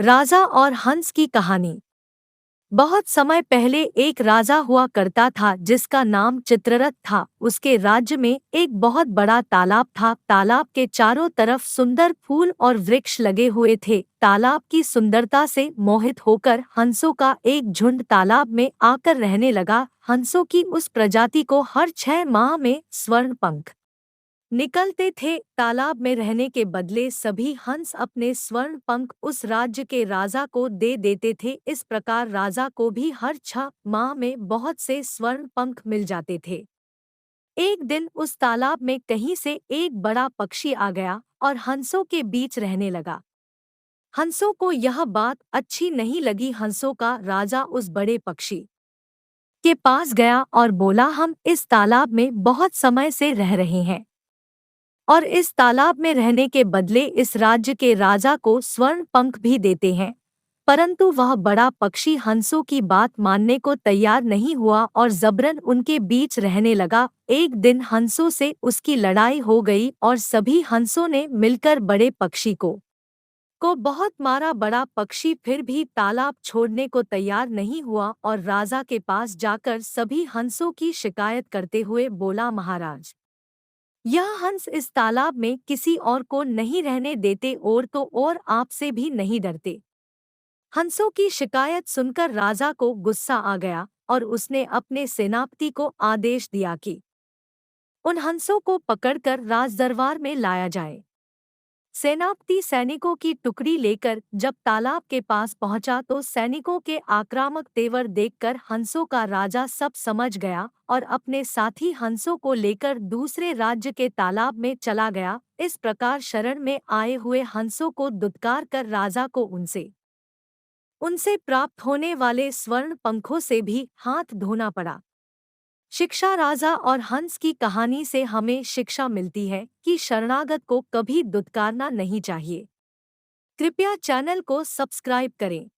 राजा और हंस की कहानी। बहुत समय पहले एक राजा हुआ करता था जिसका नाम चित्ररथ था। उसके राज्य में एक बहुत बड़ा तालाब था। तालाब के चारों तरफ सुंदर फूल और वृक्ष लगे हुए थे। तालाब की सुंदरता से मोहित होकर हंसों का एक झुंड तालाब में आकर रहने लगा। हंसों की उस प्रजाति को हर 6 माह में स्वर्ण पंख निकलते थे। तालाब में रहने के बदले सभी हंस अपने स्वर्ण पंख उस राज्य के राजा को दे देते थे। इस प्रकार राजा को भी हर 6 माह में बहुत से स्वर्ण पंख मिल जाते थे। एक दिन उस तालाब में कहीं से एक बड़ा पक्षी आ गया और हंसों के बीच रहने लगा। हंसों को यह बात अच्छी नहीं लगी। हंसों का राजा उस बड़े पक्षी के पास गया और बोला, हम इस तालाब में बहुत समय से रह रहे हैं और इस तालाब में रहने के बदले इस राज्य के राजा को स्वर्ण पंख भी देते हैं। परंतु वह बड़ा पक्षी हंसों की बात मानने को तैयार नहीं हुआ और जबरन उनके बीच रहने लगा। एक दिन हंसों से उसकी लड़ाई हो गई और सभी हंसों ने मिलकर बड़े पक्षी को बहुत मारा। बड़ा पक्षी फिर भी तालाब छोड़ने को तैयार नहीं हुआ और राजा के पास जाकर सभी हंसों की शिकायत करते हुए बोला, महाराज, यह हंस इस तालाब में किसी और को नहीं रहने देते और तो और आपसे भी नहीं डरते। हंसों की शिकायत सुनकर राजा को गुस्सा आ गया और उसने अपने सेनापति को आदेश दिया कि उन हंसों को पकड़कर राजदरबार में लाया जाए। सेनापति सैनिकों की टुकड़ी लेकर जब तालाब के पास पहुंचा तो सैनिकों के आक्रामक तेवर देखकर हंसों का राजा सब समझ गया और अपने साथी हंसों को लेकर दूसरे राज्य के तालाब में चला गया। इस प्रकार शरण में आए हुए हंसों को दुत्कार कर राजा को उनसे उनसे प्राप्त होने वाले स्वर्ण पंखों से भी हाथ धोना पड़ा। शिक्षा। राजा और हंस की कहानी से हमें शिक्षा मिलती है कि शरणागत को कभी दुत्कारना नहीं चाहिए। कृपया चैनल को सब्सक्राइब करें।